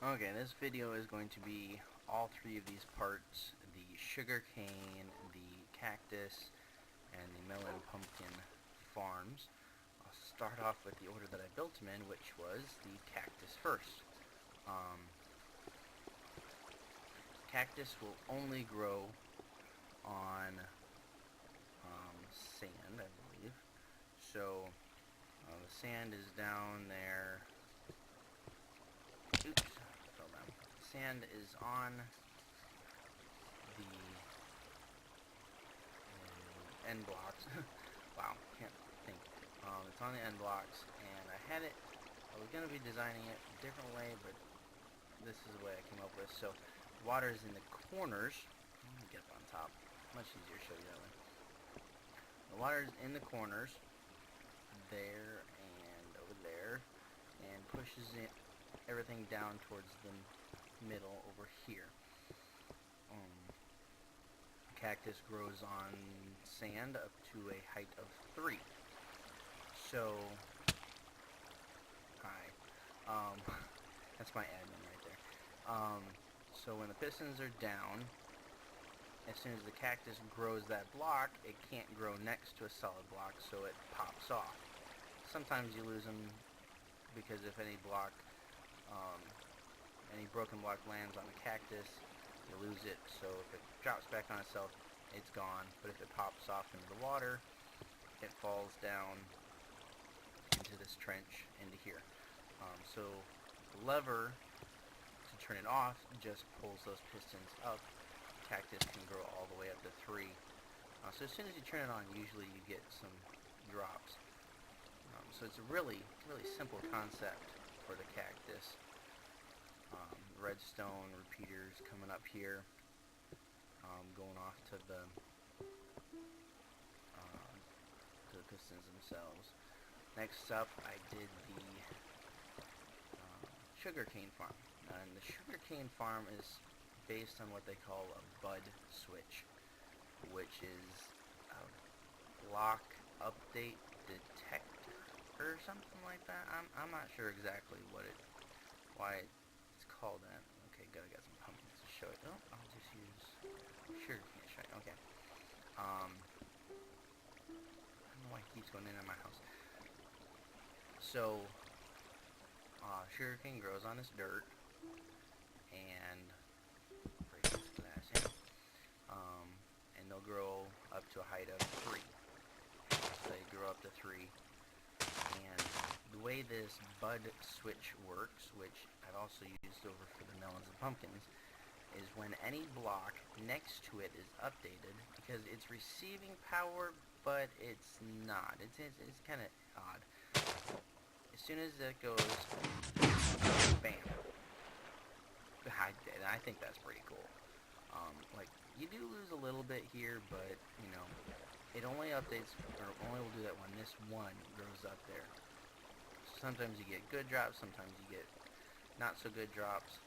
Okay, this video is going to be all three of these parts: the sugar cane, the cactus, and the melon pumpkin farms. I'll start off with the order that I built them in, which was the cactus first. Cactus will only grow on sand, I believe. So the sand is down there. Oops, fell down. Sand is on the end blocks. Wow, can't think. It's on the end blocks, and I was going to be designing it a different way, but this is the way I came up with. So, water is in the corners. Let me get up on top. Much easier to show you that way. The water is in the corners, there and over there, and pushes it everything down towards the middle over here. Cactus grows on sand up to a height of 3. So, hi. That's my admin right there. So when the pistons are down, as soon as the cactus grows that block, it can't grow next to a solid block, so it pops off. Sometimes you lose them because if any broken block lands on a cactus, you lose it. So if it drops back on itself, it's gone. But if it pops off into the water, it falls down into this trench into here. So the lever to turn it off just pulls those pistons up. Cactus can grow all the way up to 3. So as soon as you turn it on, usually you get some drops. So it's a really simple concept for the cactus. Redstone repeaters coming up here, going off to the pistons themselves. Next up, I did the sugarcane farm. And the sugarcane farm is based on what they call a bud switch, which is a block update detector or something like that. I'm not sure exactly why it's called that. Okay, good. I got some pumpkins to show it. Oh, I'll just use sugar cane to show it. Okay. I don't know why it keeps going in my house. So, sugarcane grows on this dirt, and break this glass in. And they'll grow up to a height of 3. So they grow up to 3. And the way this bud switch works, which I've also used over for the melons and pumpkins, is when any block next to it is updated, because it's receiving power, but it's not. It's kind of odd. As soon as it goes, bam. I think that's pretty cool. Like, you do lose a little bit here, but, you know, it only updates, or only will do that when this one grows up there. Sometimes you get good drops, sometimes you get not so good drops.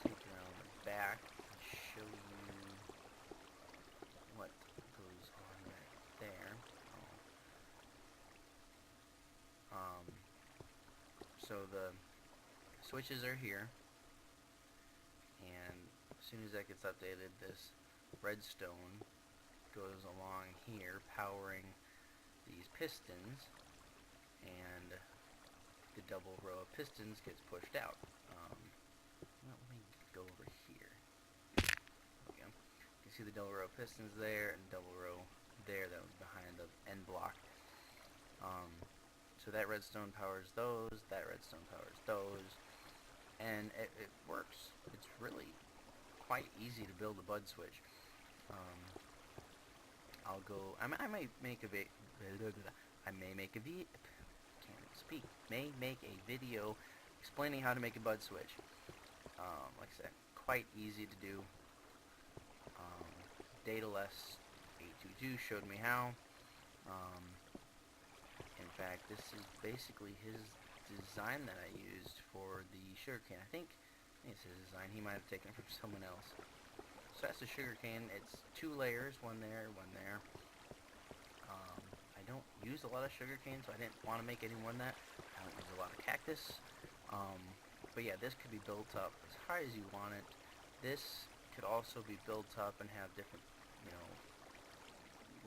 Take it around the back and show you what goes on back there. So the switches are here, and as soon as that gets updated, this redstone goes along here, powering these pistons, and the double row of pistons gets pushed out. Let me go over here. There we go. You can see the double row of pistons there, and double row there that was behind the end block. So that redstone powers those, that redstone powers those, and it works. It's really quite easy to build a bud switch. I may make a video explaining how to make a bud switch. Like I said, quite easy to do. Dataless822 showed me how. In fact, this is basically his design that I used for the sugarcane. I think it's his design. He might have taken it from someone else. So that's the sugarcane. It's 2 layers, one there, one there. I don't use a lot of sugarcane, so I didn't want to make any more than that. I don't use a lot of cactus. But yeah, this could be built up as high as you want it. This could also be built up and have different, you know,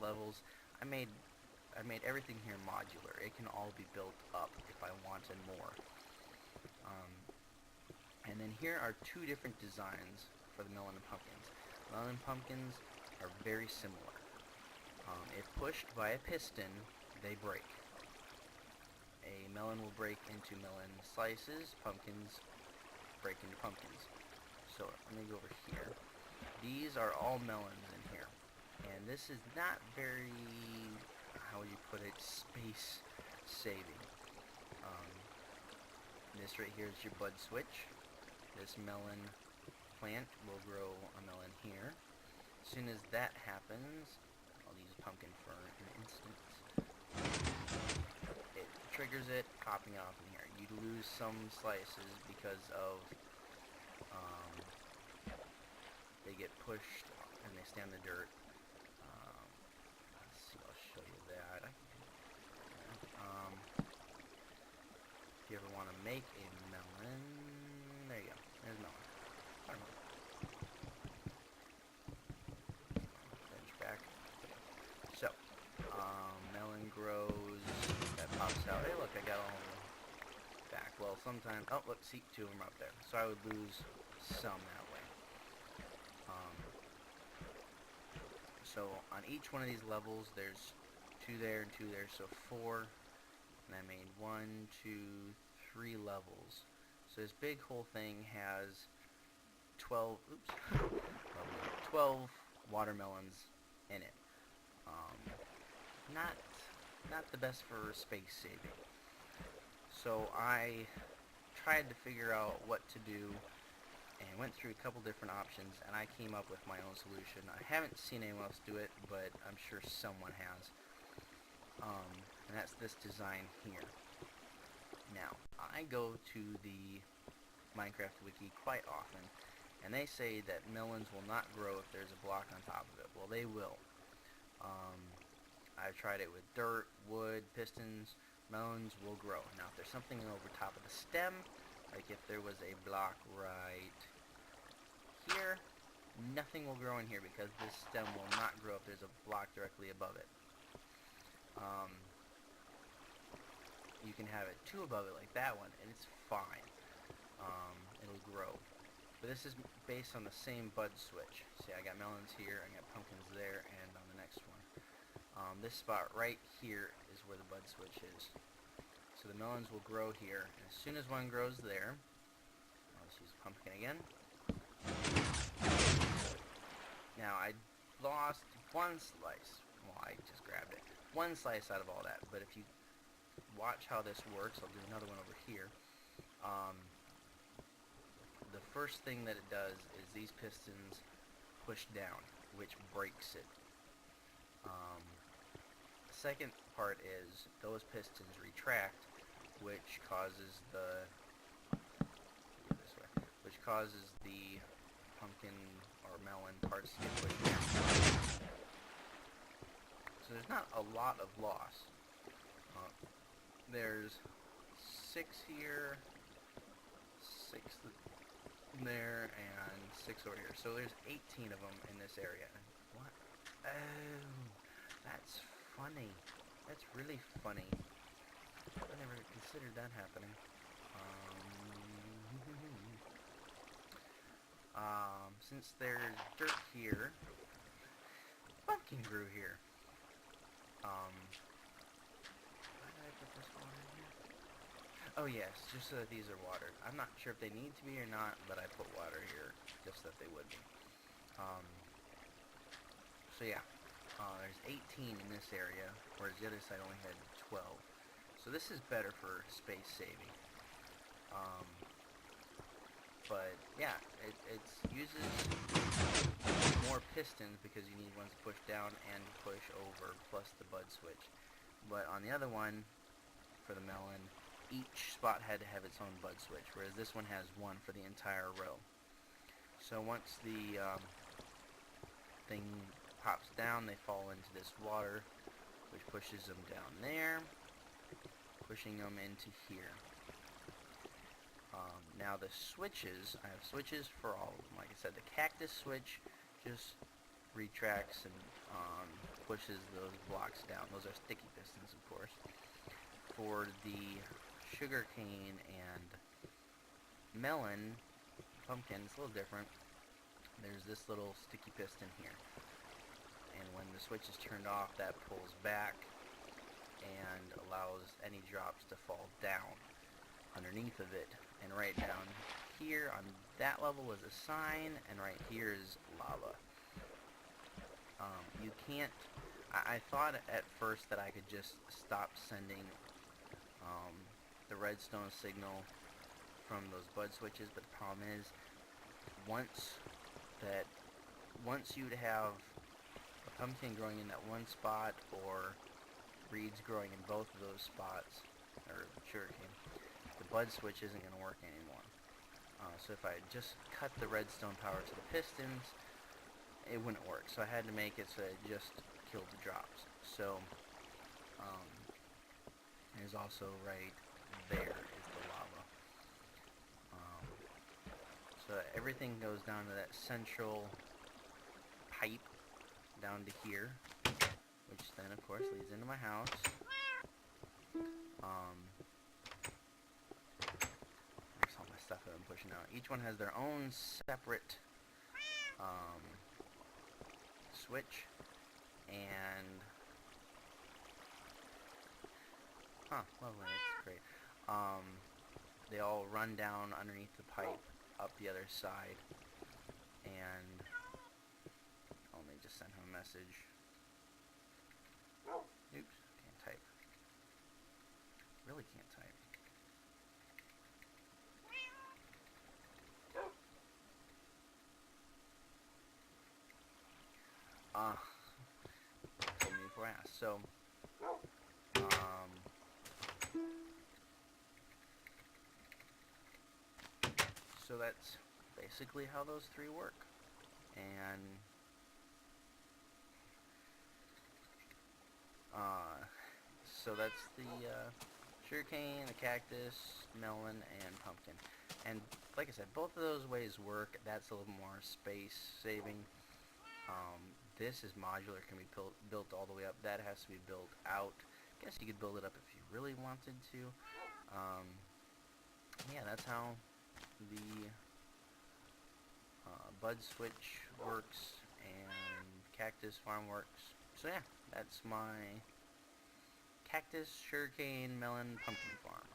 levels. I made everything here modular. It can all be built up if I wanted more. And then here are two different designs for the melon and pumpkins. Melon and pumpkins are very similar. If pushed by a piston, they break. A melon will break into melon slices, pumpkins break into pumpkins. So let me go over here. These are all melons in here. And this is not very, how would you put it, space saving. This right here is your bud switch. This melon plant will grow a melon here. As soon as that happens, I'll use a pumpkin for an instant. It triggers it, popping off in here. You'd lose some slices because of they get pushed and they stay on the dirt. Let's see, I'll show you that. If you ever want to make a melon, there you go. There's melon. Bench back. So, melon grows. That pops out. Hey, look, I got all of them back. Well, sometimes. Oh, look, see, two of them are up there. So I would lose some that way. So on each one of these levels, there's 2 there and 2 there, so 4. And I made 1, 2, 3 levels. So this big whole thing has 12. Oops, 12 watermelons in it. Not the best for space saving. So I tried to figure out what to do and went through a couple different options, and I came up with my own solution. I haven't seen anyone else do it, but I'm sure someone has. And that's this design here. Now, I go to the Minecraft wiki quite often, and they say that melons will not grow if there's a block on top of it. Well, they will. I've tried it with dirt, wood, pistons. Melons will grow. Now, if there's something over top of the stem, like if there was a block right here, nothing will grow in here because this stem will not grow if there's a block directly above it. You can have it 2 above it like that one, and it's fine. It'll grow. But this is based on the same bud switch. See, I got melons here, I got pumpkins there, and on the next one. This spot right here is where the bud switch is. So the melons will grow here, and as soon as one grows there, let's use pumpkin again. Now I lost 1 slice. Well, I just grabbed it. 1 slice out of all that. But if you watch how this works, I'll do another one over here. The first thing that it does is these pistons push down, which breaks it. The second part is those pistons retract, which causes the pumpkin or melon parts to get pushed down. So there's not a lot of loss. There's 6 here, 6 there, and 6 over here. So there's 18 of them in this area. What? Oh, that's funny. That's really funny. I never considered that happening. Since there's dirt here, pumpkin grew here. Why did I put this water in here? Oh yes, just so that these are watered. I'm not sure if they need to be or not, but I put water here just so that they would be. So yeah, there's 18 in this area, whereas the other side only had 12. So this is better for space saving. But yeah, it uses more pistons because you need ones to push down and push over, plus the bud switch. But on the other one, for the melon, each spot had to have its own bud switch, whereas this one has one for the entire row. So once the thing pops down, they fall into this water, which pushes them down there, pushing them into here. Now the switches, I have switches for all of them. Like I said, the Cactus switch just retracts and pushes those blocks down. Those are sticky pistons, of course. For the sugarcane and melon, pumpkin, it's a little different. There's this little sticky piston here. And when the switch is turned off, that pulls back and allows any drops to fall down underneath of it. And right down here on that level is a sign, and right here is lava. You can't, I thought at first that I could just stop sending the redstone signal from those bud switches, but the problem is once you'd have a pumpkin growing in that one spot or reeds growing in both of those spots, or sugarcane, the bud switch isn't going to work anymore. So if I just cut the redstone power to the pistons, it wouldn't work. So I had to make it so it just killed the drops. So there's also right there is the lava. So everything goes down to that central pipe down to here, which then of course leads into my house. There's all my stuff that I'm pushing out. Each one has their own separate switch, and lovely, that's great. They all run down underneath the pipe up the other side, and let me just send him a message. Oops, can't type. Really can't type. Told me before I asked. So that's basically how those three work. And so that's the sugarcane, the cactus, melon, and pumpkin. And like I said, both of those ways work. That's a little more space saving. This is modular, can be built all the way up. That has to be built out. I guess you could build it up if you really wanted to. Yeah, that's how the bud switch works and cactus farm works. So yeah, that's my cactus, sugarcane, melon, pumpkin farm.